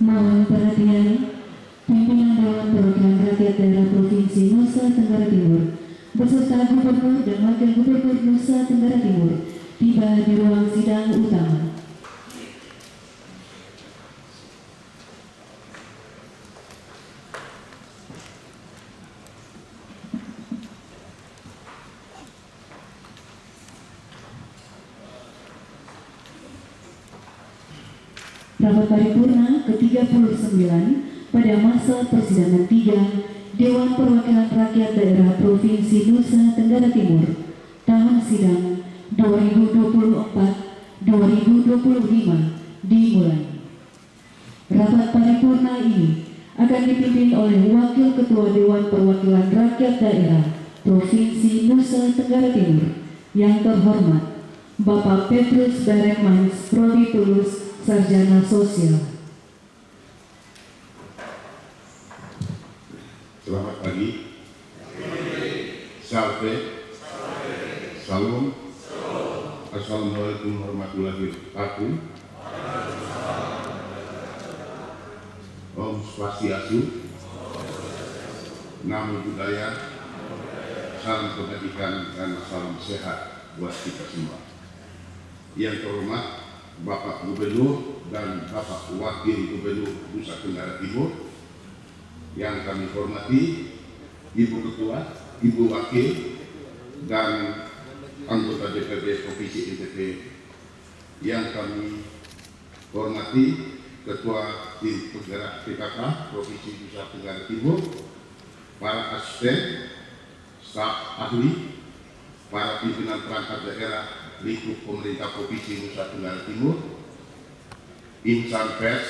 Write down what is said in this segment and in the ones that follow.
Mohon perhatian, pimpinan Dewan Perwakilan Rakyat Daerah Provinsi Nusa Tenggara Timur beserta Gubernur dan Wakil Gubernur Nusa Tenggara Timur tiba di ruang sidang utama. Rapat paripurna ke-39 pada masa persidangan 3 Dewan Perwakilan Rakyat Daerah Provinsi Nusa Tenggara Timur tahun sidang 2024-2025 dimulai. Rapat paripurna ini akan dipimpin oleh Wakil Ketua Dewan Perwakilan Rakyat Daerah Provinsi Nusa Tenggara Timur yang terhormat Bapak Petrus Berekmans Prodi Tulus Sarjana Sosial. Selamat pagi. Salve. Salam. Assalamualaikum warahmatullahi wabarakatuh. Om Swastiastu. Namo Buddhaya. Salam kebajikan dan salam sehat buat kita semua. Yang terhormat Bapak Gubernur dan Bapak Wakil Gubernur Nusa Tenggara Timur, yang kami hormati Ibu Ketua, Ibu Wakil, dan anggota DPRD Provinsi NTT, yang kami hormati Ketua Tim Penggerak PKK Provinsi Nusa Tenggara Timur, para asisten, staf ahli, para pimpinan perangkat daerah lingkup pemerintah Provinsi Nusa Tenggara Timur, insan pers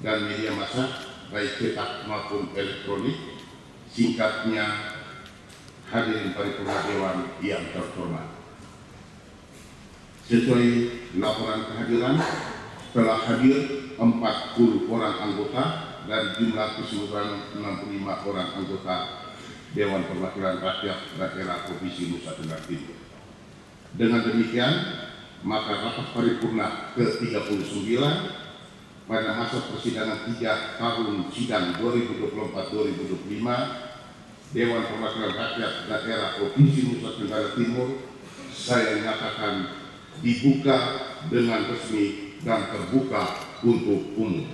dan media massa baik cetak maupun elektronik, singkatnya hadirin paripurna Dewan yang terhormat. Sesuai laporan kehadiran, telah hadir 40 orang anggota dan jumlah keseluruhan 65 orang anggota Dewan Perwakilan Rakyat Daerah Provinsi Nusa Tenggara Timur. Dengan demikian, maka rapat paripurna ke-39 pada masa persidangan 3 tahun sidang 2024-2025 Dewan Perwakilan Rakyat Daerah Provinsi Nusa Tenggara Timur saya nyatakan dibuka dengan resmi dan terbuka untuk umum.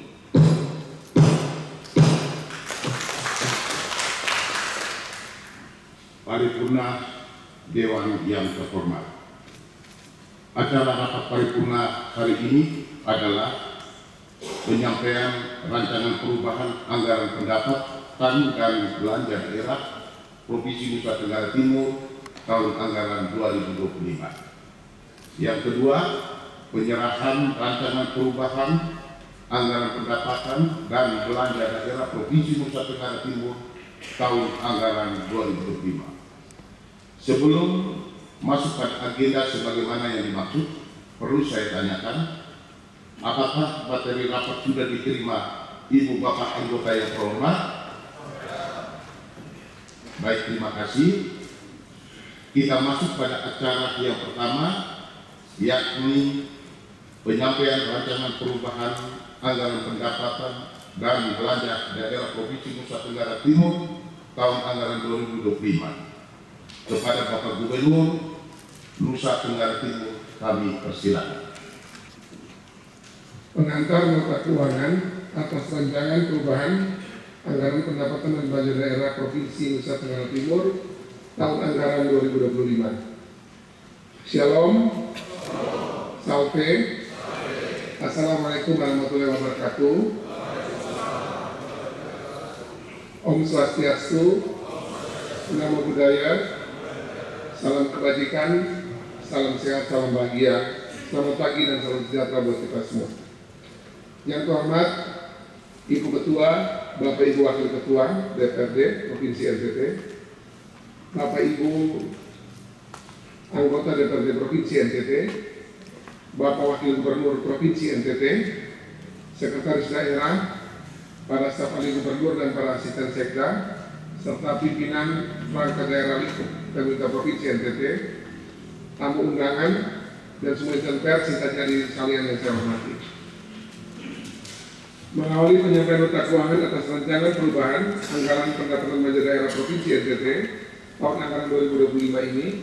Paripurna Dewan yang terhormat. Acara rapat paripurna hari ini adalah penyampaian rancangan perubahan anggaran pendapatan dan belanja daerah Provinsi Nusa Tenggara Timur tahun anggaran 2025. Yang kedua, penyerahan rancangan perubahan anggaran pendapatan dan belanja daerah Provinsi Nusa Tenggara Timur tahun anggaran 2025. Sebelum masuk pada agenda sebagaimana yang dimaksud, perlu saya tanyakan, apakah materi rapat sudah diterima Ibu Bapak anggota yang terhormat? Baik, terima kasih. Kita masuk pada acara yang pertama, yakni penyampaian rancangan perubahan anggaran pendapatan dan belanja daerah Provinsi Nusa Tenggara Timur tahun anggaran 2025. Kepada Bapak Gubernur Nusa Tenggara Timur kami persilakan. Pengantar nota keuangan atas rancangan perubahan anggaran pendapatan dan belanja daerah Provinsi Nusa Tenggara Timur tahun anggaran 2025. Shalom, Salve, Assalamualaikum warahmatullahi wabarakatuh. Om Swastiastu, Namo Buddhaya, salam kebajikan, salam sehat, salam bahagia, selamat pagi dan salam sejahtera buat kita semua. Yang terhormat Ibu Ketua, Bapak Ibu Wakil Ketua DPRD Provinsi NTT, Bapak Ibu anggota DPRD Provinsi NTT, Bapak Wakil Gubernur Provinsi NTT, Sekretaris Daerah, para staf ahli gubernur dan para asisten sekda, serta pimpinan perangkat daerah lingkup pemerintah Provinsi NTT, tamu undangan, dan semua insan pers, singkat dari sekalian yang saya hormati. Mengawali penyampaian nota keuangan atas rancangan perubahan anggaran pendapatan belanja daerah Provinsi NTT tahun anggaran 2025 ini,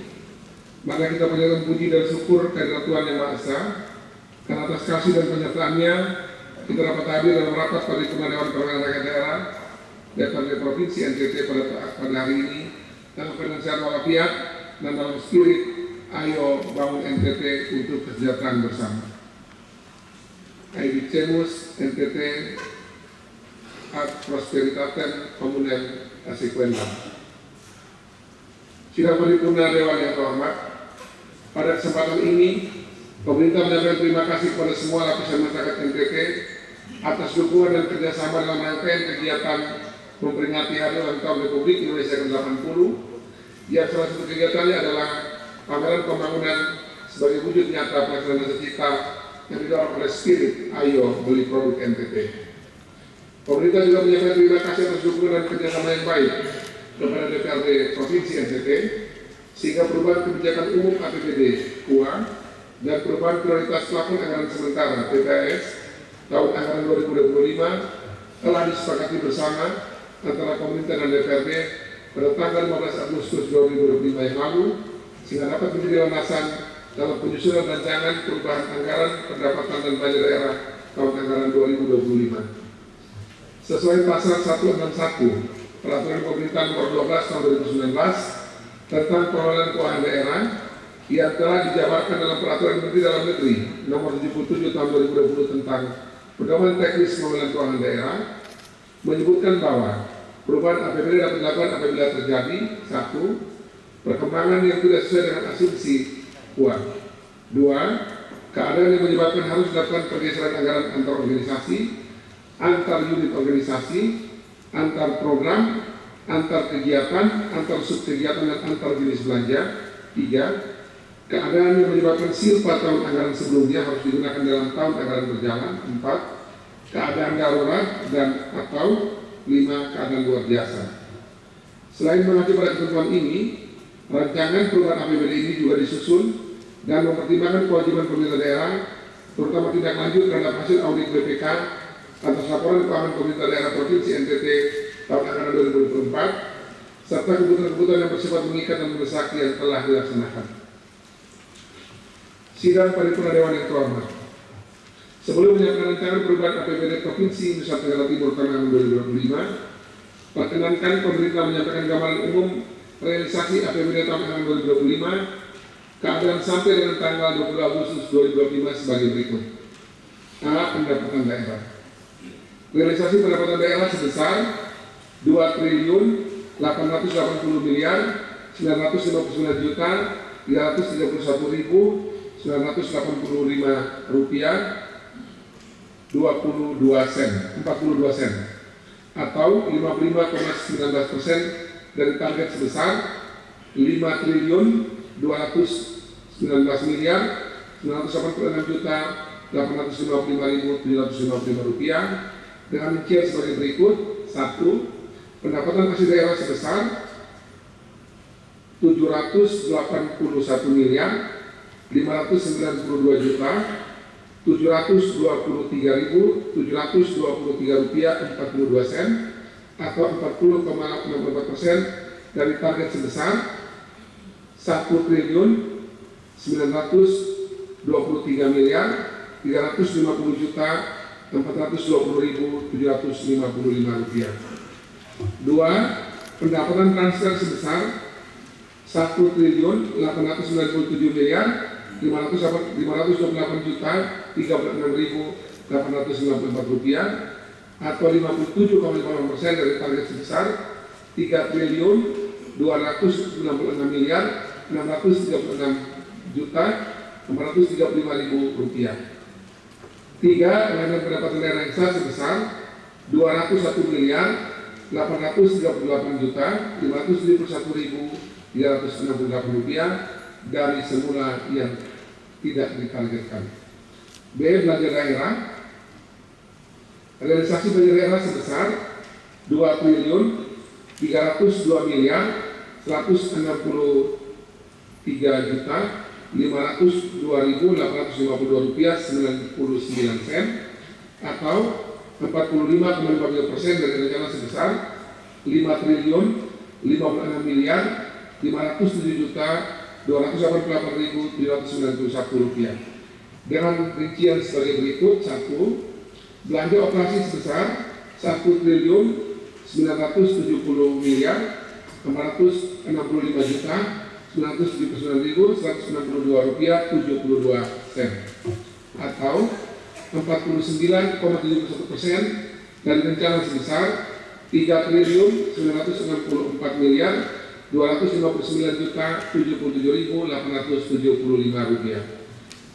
maka kita panjatkan puji dan syukur kehadirat Tuhan Yang Maha Esa, karena atas kasih dan penyertaannya kita dapat hadir dalam rapat paripurna Dewan Perwakilan Rakyat Daerah DPRD Provinsi NTT pada hari ini dalam keadaan sehat walafiat dan dalam spirit ayo bangun NTT untuk kesejahteraan bersama. Aidicemus NTT ad prosperitatem communem asequendam. Sidang paripurna Dewan yang terhormat, pada kesempatan ini pemerintah menyampaikan terima kasih kepada semua lapisan masyarakat NTT atas dukungan dan kerjasama dalam rangkaian kegiatan memperingati Hari Ulang Tahun Republik Indonesia ke-80, yang salah satu kegiatannya adalah pameran pembangunan sebagai wujud nyata pelaksanaan cita yang didorong oleh spirit ayo beli produk NTT. Pemerintah juga menyampaikan terima kasih atas dukungan dan kerjasama yang baik kepada DPRD Provinsi NTT, sehingga perubahan kebijakan umum APBD KUA dan perubahan prioritas plafon anggaran sementara PPAS tahun anggaran 2025 telah disepakati bersama antara pemerintah dan DPRD pada tanggal 15 Agustus 2025 yang lalu, sehingga dapat menjadi landasan dalam penyusunan rancangan perubahan anggaran pendapatan dan belanja daerah tahun anggaran 2025. Sesuai pasal 161 Peraturan Pemerintah Nomor 12 Tahun 2019 tentang pengelolaan keuangan daerah yang telah dijabarkan dalam Peraturan Menteri Dalam Negeri Nomor 77 Tahun 2020 tentang pedoman teknis pengelolaan keuangan daerah, menyebutkan bahwa perubahan APBD dapat dilakukan apabila terjadi: 1. Perkembangan yang tidak sesuai dengan asumsi uang. 2. Keadaan yang menyebabkan harus dilakukan pergeseran anggaran antar organisasi, antar unit organisasi, antar program, antar kegiatan, antar subkegiatan dan antar jenis belanja. 3. Keadaan yang menyebabkan silpa tahun anggaran sebelumnya harus digunakan dalam tahun anggaran berjalan. 4. Keadaan darurat dan atau 5. Keadaan luar biasa. Selain mengacu pada ketentuan ini, rancangan perubahan APBD ini juga disusun dan mempertimbangkan kewajiban pemerintah daerah, terutama tindak lanjut terhadap hasil audit BPK atas laporan keuangan pemerintah daerah Provinsi NTT tahun anggaran 2024, serta kebutuhan-kebutuhan yang bersifat mengikat dan mendesak yang telah dilaksanakan. Sidang paripurna Dewan yang terhormat, sebelum menyiapkan rancangan perubahan APBD Provinsi Nusa Tenggara Timur tahun anggaran 2025, perkenankan pemerintah menyampaikan gambaran umum realisasi APBD tahun anggaran 2025, keadaan sampai dengan tanggal 20 Agustus 2025 sebagai berikut. A. Pendapatan daerah. Realisasi pendapatan daerah sebesar 2.880 miliar 959 juta 331.985 rupiah 42 sen atau 55,19% dari target sebesar 5.219 miliar 986 juta 855.755 rupiah dengan rincian sebagai berikut. 1. Pendapatan asli daerah sebesar 781 miliar 592 juta 723.723 rupiah 42 sen atau 40,64% dari target sebesar 1.923 miliar 350 juta 420.755 rupiah. 2. Pendapatan transfer sebesar 1.897 miliar 528 juta 36.894 rupiah atau 57,5% dari target sebesar 3.296 miliar 636 juta 435.000 rupiah. 3. Elemen pendapatan daerah yang sah sebesar 201 miliar 838 juta 571.368 rupiah dari semula yang tidak ditargetkan. B. Belanja daerah. Realisasi belanja daerah sebesar 2.302 miliar 163 juta 502.852 rupiah 99 sen atau 45,50% dari rencana sebesar 5.556.507.288.791 rupiah. Dengan rincian sebagai berikut: 1. Belanja operasi sebesar 1.975.465.979.192 rupiah 72 sen, atau 49,71% dari rencana sebesar 3.954.259.077.875 rupiah.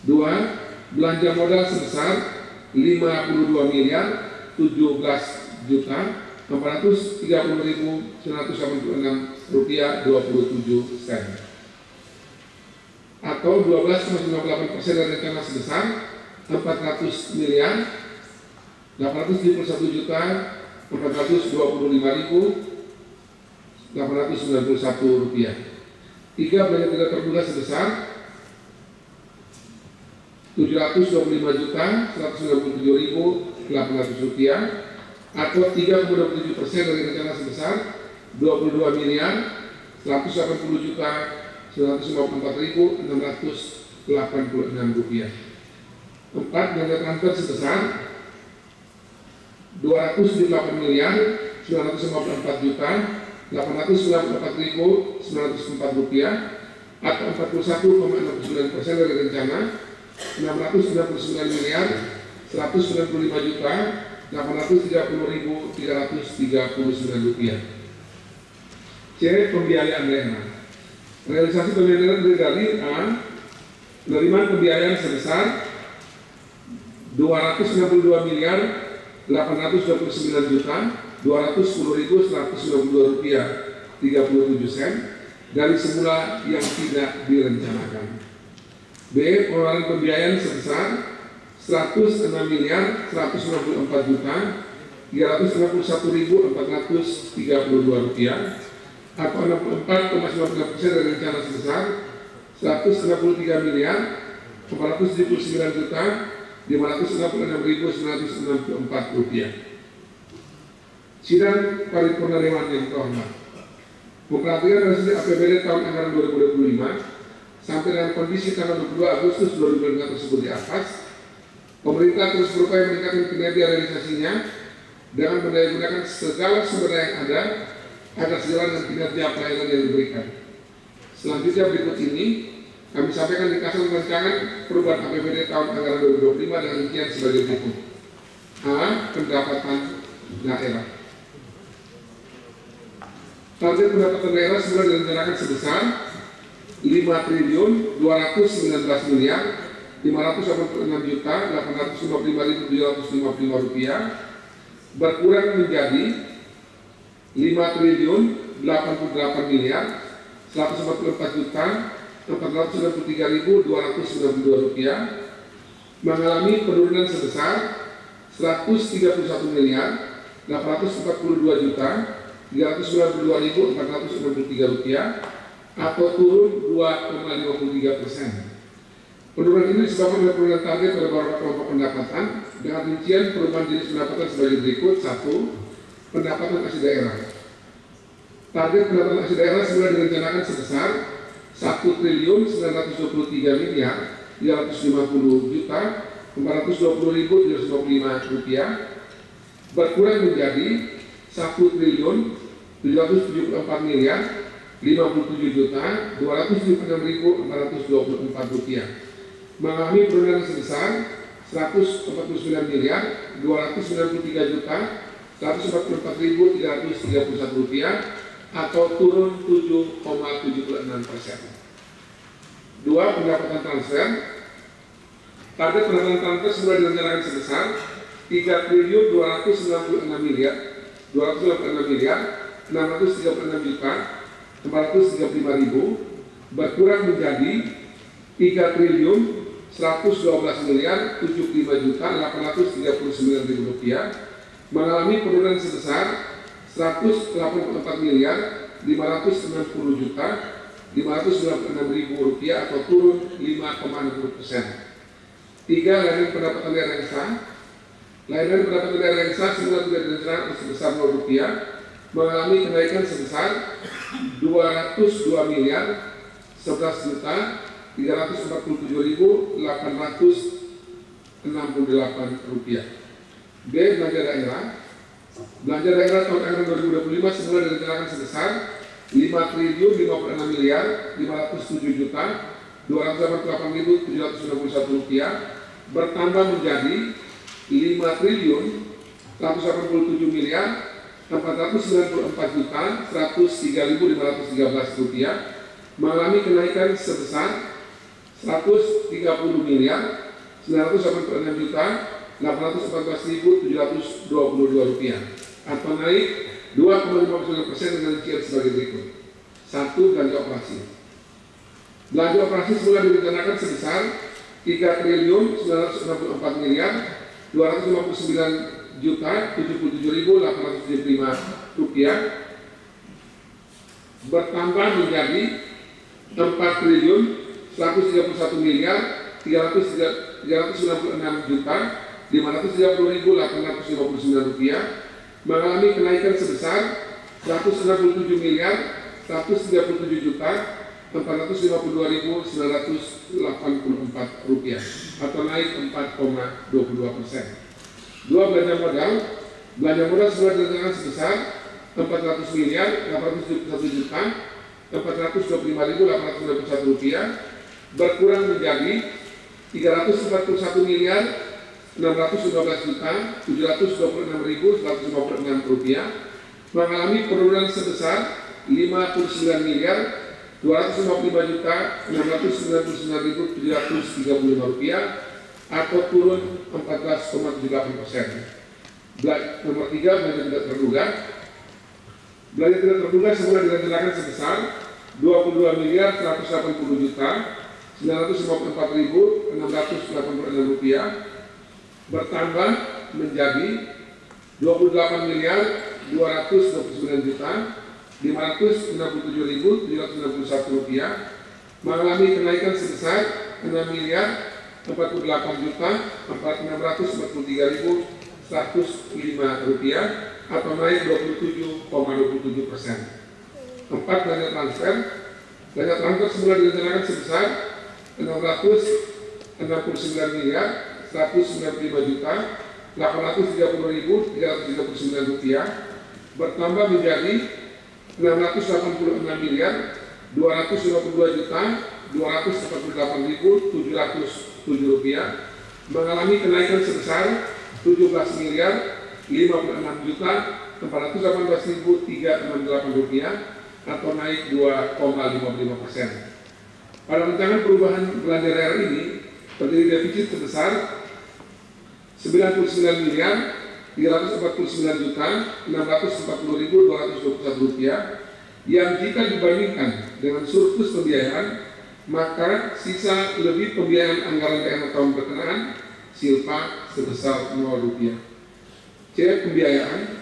2. Belanja modal sebesar 52.430.986 rupiah 27 sen, atau 12,98% dari rencana sebesar 400.825.891 rupiah. 3. Belanja tidak terduga sebesar 725.197.800 rupiah, atau 3,27% dari rencana sebesar 22.150.954.686 rupiah. 4. Belanja transfer sebesar 278.954.894.904 rupiah, atau 41,69% dari rencana 699.195.830.339 rupiah. C. Pembiayaan daerah. Realisasi pembiayaan daerah dari A. Penerimaan pembiayaan sebesar 262.829.210.192 rupiah 37 sen dari semula yang tidak direncanakan. B. Pengeluaran pembiayaan sebesar 106.361.432 rupiah, atau 64,96% dari rencana sebesar 163.479.566.964 rupiah. Sidang paripurna Dewan yang terhormat, memperhatikan realisasi APBD tahun anggaran 2025 sampai dengan kondisi tanggal 22 Agustus 2025 tersebut di atas, pemerintah terus berupaya meningkatkan kinerja realisasinya dengan menggunakan segala sumber daya yang ada agar sejalan dengan kinerja pelayanan yang diberikan. Selanjutnya berikut ini kami sampaikan ringkasan rancangan perubahan APBD tahun anggaran 2025 dengan rincian sebagai berikut. A. Pendapatan daerah. Target pendapatan daerah semula direncanakan sebesar 5.289.586.855.755 rupiah, berkurang menjadi 5.084.143.292 rupiah, mengalami penurunan sebesar 131.842.392.463 rupiah, atau turun 2,53%. Penurunan ini disebabkan oleh penurunan target pada beberapa kelompok pendapatan dengan rincian perubahan jenis pendapatan sebagai berikut. 1. Pendapatan asli daerah. Target pendapatan asli daerah semula direncanakan sebesar 1.950.420.755 rupiah, berkurang menjadi 1.057.276.424 rupiah, mengalami penurunan sebesar 149.293.144.331 rupiah, atau turun 7,76%. 2. Pendapatan transfer. Target pendapatan transfer semula direncanakan sebesar 3.296.636.435.000, berkurang menjadi 3.111.075.839.000 rupiah, mengalami penurunan sebesar 184.560.596.000 rupiah, atau turun 5,60%. 3. Layanan pendapatan daerah yang sah. Layanan pendapatan daerah yang sah semula tidak direncanakan sebesar Rp0 mengalami kenaikan sebesar Rp202 miliar 11 juta 347.868 rupiah. B. Belanja daerah. Belanja daerah tahun anggaran 2025 semula direncanakan sebesar Rp5.507.288.791 bertambah menjadi Rp5.494.103.513 mengalami kenaikan sebesar Rp136.814.722 atau naik 2,59% dengan rincian sebagai berikut. 1. Belanja operasi. Belanja operasi semula direncanakan sebesar Rp3.959.077.875 bertambah menjadi Rp4.196.530.859 mengalami kenaikan sebesar Rp167.452.984 atau naik 4,22%. 2. Belanja modal. Belanja modal semula direncanakan sebesar Rp491.425.891 berkurang menjadi Rp341.612.726.156 mengalami penurunan sebesar Rp595.255.699.735 atau turun 14,78%. Nomor 3. Belanja tidak terduga. Belanja tidak terduga semula direncanakan sebesar Rp21.150.954.686 bertambah menjadi Rp29.269.567.761 mengalami kenaikan sebesar Rp6.484.643.105 atau naik 27,27%. 4. Belanja transfer. Belanja transfer semula direncanakan sebesar Rp699.195.830.339 bertambah menjadi Rp686.252.248.707 mengalami kenaikan sebesar Rp17.418.368 atau naik 2,55%. Pada rancangan perubahan belanja daerah ini terdiri defisit sebesar Rp99.349.640.221 yang jika dibandingkan dengan surplus pembiayaan maka sisa lebih pembiayaan anggaran daerah tahun berkenaan silpa sebesar Rp0. C. Pembiayaan.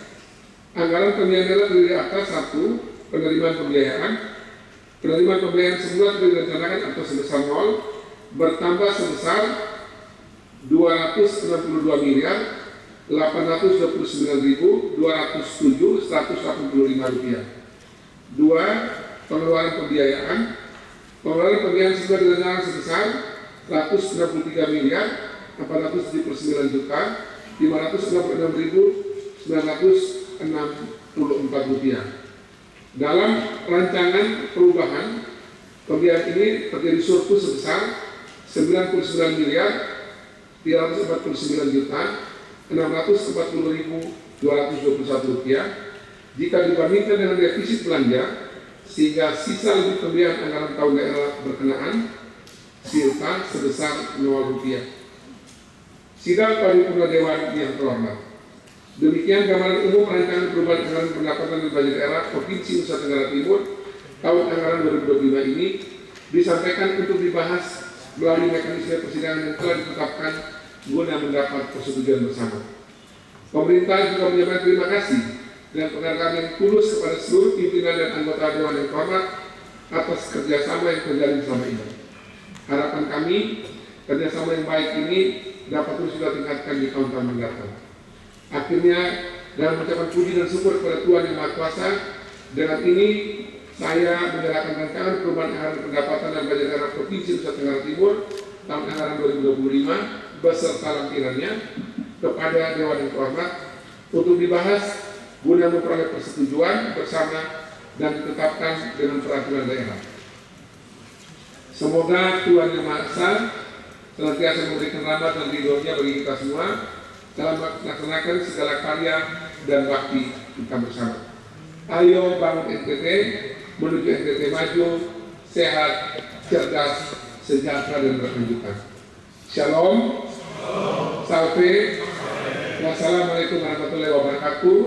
Anggaran pembiayaan daerah terdiri atas 1. Penerimaan pembiayaan. Penerimaan pembiayaan semula direncanakan atau sebesar 0 bertambah sebesar Rp269.207.185. 2. Pengeluaran pembiayaan. Pengeluaran pembiayaan semula direncanakan sebesar Rp393.469.566.964. Dalam rancangan perubahan pembiayaan ini terjadi surplus sebesar Rp99.349.640.221 jika dibandingkan dengan defisit belanja sehingga sisa lebih pembiayaan anggaran tahun daerah berkenaan silpa sebesar Rp0. Sidang Paripurna Dewan yang terhormat. Demikian gambaran umum rancangan perubahan anggaran pendapatan dan belanja daerah Provinsi Nusa Tenggara Timur tahun anggaran 2025 ini disampaikan untuk dibahas melalui mekanisme persidangan yang telah ditetapkan guna mendapat persetujuan bersama. Pemerintah juga menyampaikan terima kasih dan penghargaan yang tulus kepada seluruh pimpinan dan anggota Dewan yang terhormat atas kerjasama yang terjalin selama ini. Harapan kami kerjasama yang baik ini dapat terus kita tingkatkan di tahun-tahun mendatang. Akhirnya dalam ucapan puji dan syukur kepada Tuhan Yang Maha Kuasa, dengan ini saya menyerahkan rancangan perubahan anggaran pendapatan dan budget daerah Provinsi Nusa Tenggara Timur tahun anggaran 2025 beserta lampirannya kepada Dewan yang terhormat untuk dibahas guna memperoleh persetujuan bersama dan ditetapkan dengan peraturan daerah. Semoga Tuhan Yang Maha Esa senantiasa memberikan rahmat dan ridho-Nya bagi kita semua dalam melaksanakan segala karya dan bakti kita bersama. Ayo bangun NTT, menuju NTT maju, sehat, cerdas, sejahtera dan berkelanjutan. Shalom, salve, wassalamualaikum warahmatullahi wabarakatuh.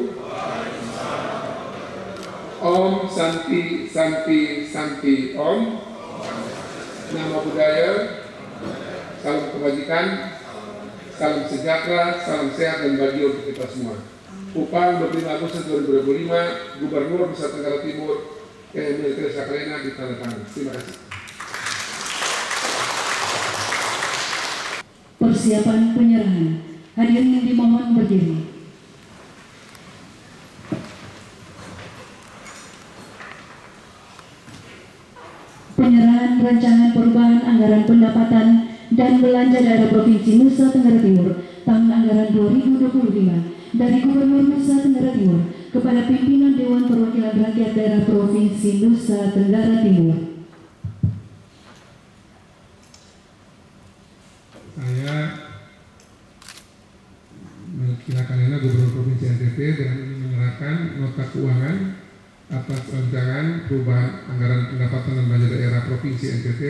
Om Santi Santi Santi Om. Namo Buddhaya. Salam kebajikan, salam sejahtera, salam sehat dan bahagia untuk kita semua. Upang 25 Agustus 2025, Gubernur Nusa Tenggara Timur, Emil Tresakalena ditandatangani. Terima kasih. Persiapan penyerahan. Hadirin dimohon berdiri. Penyerahan rancangan perubahan anggaran pendapatan dan belanja daerah Provinsi Nusa Tenggara Timur tahun anggaran 2025 dari Gubernur Nusa Tenggara Timur kepada pimpinan Dewan Perwakilan Rakyat Daerah Provinsi Nusa Tenggara Timur. Saya Tresakalena Gubernur Provinsi NTT dengan ini menyerahkan nota keuangan atas rancangan perubahan anggaran pendapatan dan belanja daerah Provinsi NTT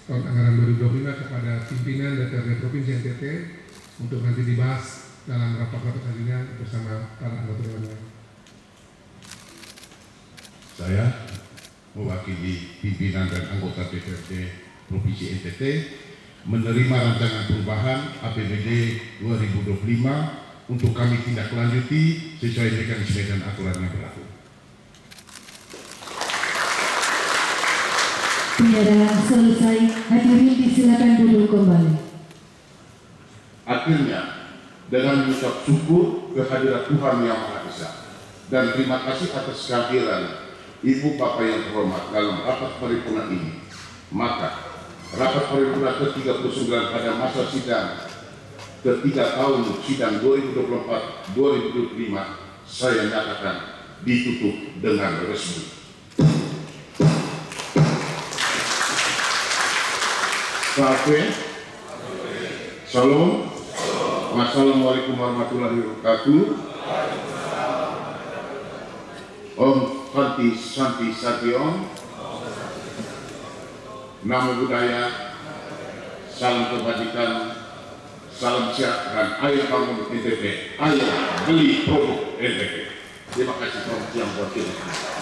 tahun anggaran 2025 kepada pimpinan DPRD Provinsi NTT untuk nanti dibahas dalam rapat-rapat harian bersama para anggota dewan lain. Saya mewakili pimpinan dan anggota DPRD Provinsi NTT menerima rancangan perubahan APBD 2025 untuk kami tindak lanjuti sesuai mekanisme dan aturan yang berlaku. Penyerahan selesai, hadirin disilakan duduk kembali. Akhirnya, dengan mengucap syukur kehadirat Tuhan Yang Maha Esa dan terima kasih atas kehadiran Ibu Bapak yang terhormat dalam rapat paripurna ini, maka rapat paripurna ke-39 pada masa sidang ketiga tahun sidang 2024-2025 saya nyatakan ditutup dengan resmi. Salve, Shalom, Wassalamualaikum warahmatullahi wabarakatuh. Om Santi Santi Santi Om. Namo Buddhaya, salam kebajikan, salam sehat dan ayo bangun NTT, ayo beli produk NTT. Terima kasih yang buat kita.